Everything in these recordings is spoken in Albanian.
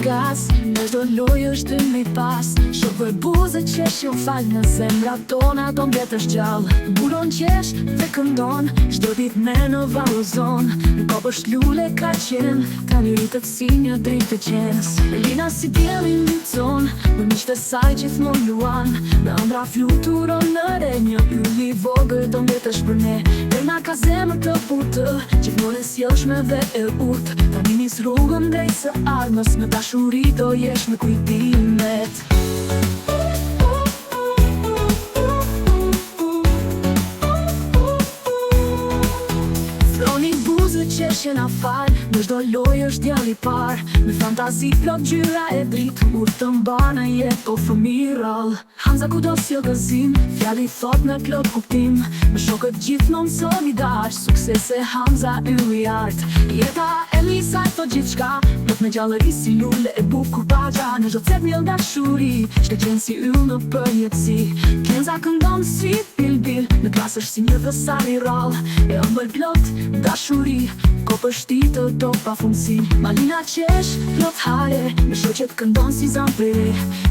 gaz, në çdo lojë është me pas. Shokë buzë qeshë falë në zemra tona, do mbetësh gjallë. Bulon qesh dhe këndon, çdo ditë me në valozon. Në kopësh lule ka qenë, tani rritët si një dritë të qenes. Lina si djeli në ton, më miqtë e saj gjithmonë luan. Me ëndra fluturon në re, një ylli vogël do mbetësh për ne. Erna ka zemër të putë, gjithmonë e sjellshme dhe e urtë. Tani nis rrugën drejt së ardhmës, në dashuri do jesh në kujtimet. Throni buzë qeshje na fal, në çdo lojë është djalë i par. Me fantazi plot gjyra e dritë, urtë të mbar në jetë o fëmijë rall. Hamza kudo sjell gëzim, fjali thot me plot kuptim. Me shokët gjithmonë solidar, suksese Hamza ylli art. Jeta e Lisa e thot gjithçka, plot me gjallëri si lule e bukur bagja. Në çdo cep njëll dashuri, shka qenë si yll në përjetësi. Kenza këndon si bil, në klasë është si një vësar i rall. E ëmbël plot dashuri, kopështitë do pa fundësi. Malina qesh, plot hare, me shoqet këndon si zampre.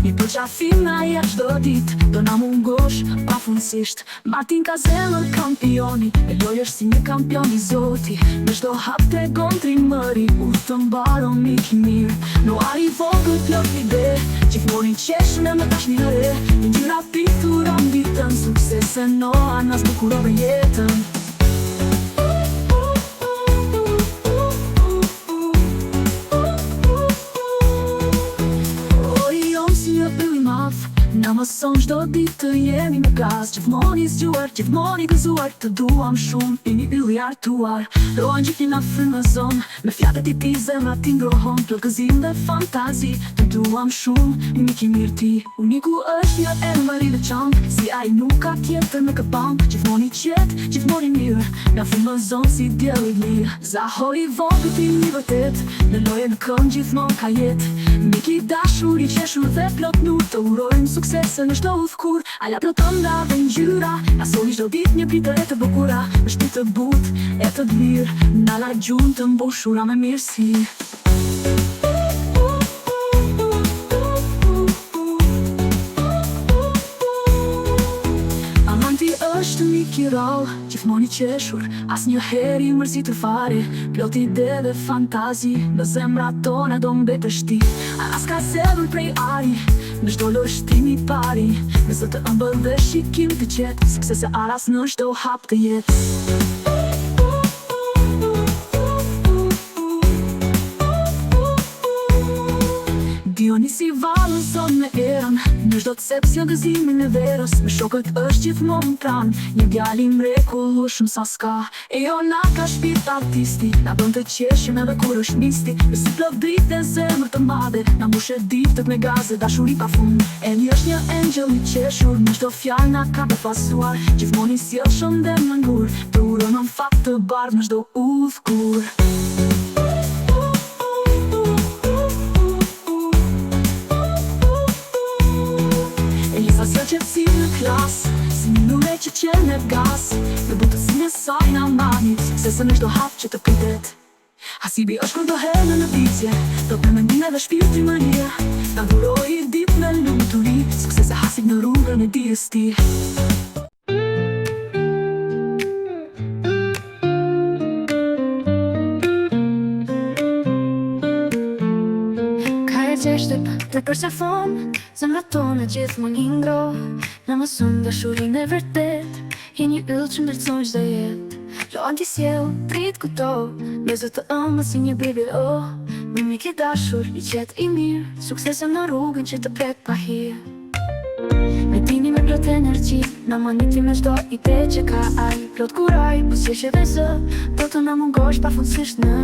Mi për qafim na jep çdo dit, do na mungosh pa fundësisht. Martin ka zemër kampioni, e lojë është si një kampion i zoti. Me çdo hap tregon trimëri, të mbaron mik i mirë. No ari vogël plot ide, gjithmonë i qeshme me dashni re. Në ngjyra pikturon ditën, suksese no anas bukurove jetën. Na mëson çdo ditë të jemi me gaz, gjithmonë i zgjuar, gjithmonë i gëzuar. Të duam shumë, i një ylli artuar. Roan gjithë na frymëzon, me fjalët i ti zemra ti ndrohon. Plot gëzim dhe fantazi, të duam shumë, mik i mirë ti. Uniku është një emër i veçantë, si ai nuk ka tjetër me këpamp. Gjithmonë i qetë, gjithmonë i mirë, na frymëzon si diell i lirë. Zaho i vogël ti i vërtet, në lojë në kënd gjithmonë ka jetë. Mik i dashur i qeshur dhe plot nur, të urojmë suksese në çdo udhkur. Ala ploton nga dhe ngjyra, asoj çdo ditë një pritë e të bukura. Është ditë të butë, e të lirë, na la gjumë të mbushura me mirësi. Amanti është mik i rall, gjithmonë i qeshur, asnjëherë i mërzitur fare. Plot ide dhe fantazi, në zemra tona do mbetesh ti. As ka zellur prej ari, në çdo lojë shtimi pari. Nëse të ëmbël dhe shikim të qetë, suksese aras në çdo hap të jetë. Dionisi valëzon me erën, në çdo cep sjell gëzimin e verës. Me shokët është gjithmonë pran, një djalë i mrekullueshëm sa s'ka. E jo na ka shpirt artisti, na bën të qeshim edhe kur është misti. Me si plot dritë e zemër të madhe, na mbushet ditët me gazë, dashuri pa fund. Eli është një engjëll i qeshur, në çdo fjalë na ka befasuar. Gjithmonë i sjellshëm dhe më ngur, të uronon fat të bardhë në çdo udhkur. Qepsi në klas, si një nure që qenë e gas. Në butësin e saj në manit, suksese në çdo hap që të pritet. Hasibi është kur do herë në vicje, do të mendime dhe shpirti më lirë. Na duroj i dip me lumturi, suksese hasib në rrugën e dijes ti. Dhe përse fon, zemra tonë gjithmonë i ngro. Na mëson dashurinë e vërtet, je një yll që ndërcon çdo jetë. Loan ti sjell, prit kudo, me zë të ëmbël si një bibi Me mik i dashur, i qetë i mirë, suksese në rrugën që të prek pa hir. Me dini me plot energji, na maniti me çdo ide që ka ai. Plot kuraj, po si është edhe zë, do të na mungosh pafundësisht në.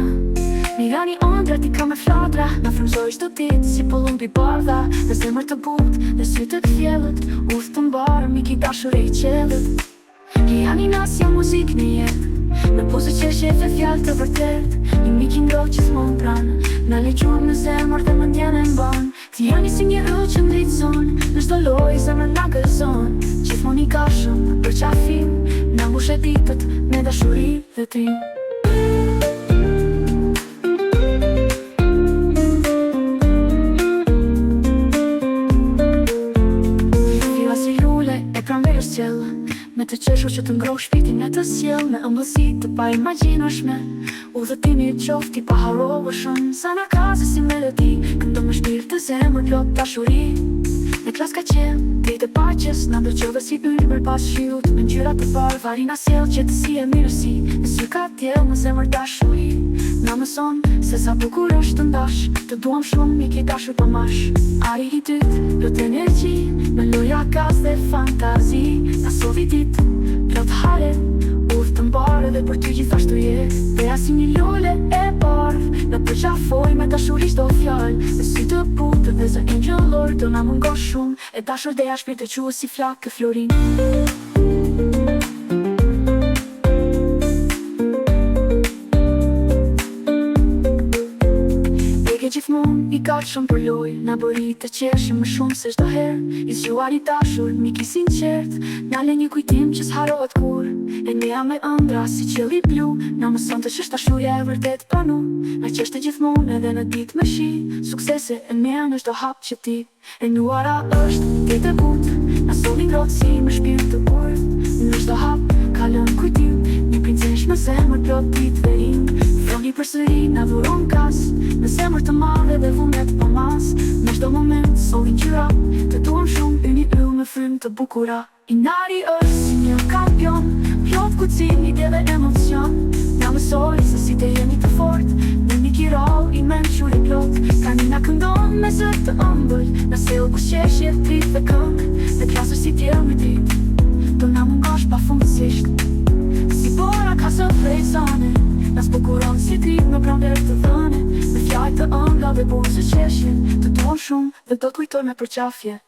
Mirani ondra ti ka me flatra, na frymëzoj çdo ditë si pullumbi bardha. Në zemër të butë, dhe sy të kthjellët, udhë të mbarë, mik i dashur e i qellët. Jani nas janë muzikë në jetë, në pozë qeshje dhe fjallë të vërtet. Një mik i ngrohtë gjithmonë pranë, na legjur në zemër dhe mendjen e mban. Ti jani si një yll që ndritëson, në çdo lojë zemrën na gëzon. Gjithmonë i gashëm për qafim, na mbushet ditët me dashuri dhe trim. me rësjel, me të qeshur që të ngroh shpirtin e të sjell, me ëmbëlsi të pa imagjinashme. Udhëtimi i qofti pa harrovëshëm, sa në kaze si melodi, këndo me shpirt të zemër plot dashuri. Në klas ka qenë, ditë e paqes, na ndërgjove si ylmër pas shiut, me ngjyra të parë, varina sjell qetësi e mirësi, në sy ka tjell në zemër dashuri. Na mëson se sa bukur është të ndash, të duam shumë mik i dashur pa mash. Ari i dytë, plot energji, me loja gaz dhe fantazi, na solli ditë, plot hare, udhë të mbarë dhe për ty gjithashtu jetë. Beja si një lule e bardhë, në përqafoj me dashuri çdo fjalë, me sy të butë dhe zë angelor, do na mungo shumë, e dashur deja shpirt e quë si flakë florin. Gjithmonë i gatshëm për loj, na bëri të qeshim më shumë se çdo herë. I zgjuar i dashur, mik i sinqert, na le një kujtim që s'harrohet kur. E nea me ëndra si qielli blu, na mëson të ç'është dashuria e vërtet panu. Na qeshte gjithmonë edhe në ditë me shi, suksese e mia në çdo hap që ti. E nuara është ditë e butë, na solli ngrohtë si me shpirt të urtë. Në çdo hap ka lënë kujtim, një princesh në zemër plot ditë dhe rim. Flongi përsëri na dhuron gas, në zemër të madhe dhe vullnet pa mas. Në çdo moment solli ngjyra, të duam shumë yni yll me frymë të bukura. Inari është si një kampion, plot kucin, ide dhe emocion. Na mësoi se si të jemi të fort, në një kirall i mençur i plot. Tani na këndon me zë të ëmbël, na sjell kusheshje, trit dhe këngë. Dhe klasë si tjerë me ditë, do na mungosh pafundësisht. Si bora ka së prej zone, na zbukuron si trit në pranver të dhëne. Me fjallë të ëmbla dhe buzë qeshje, të duam shumë dhe do t'kujtoj me përqafje.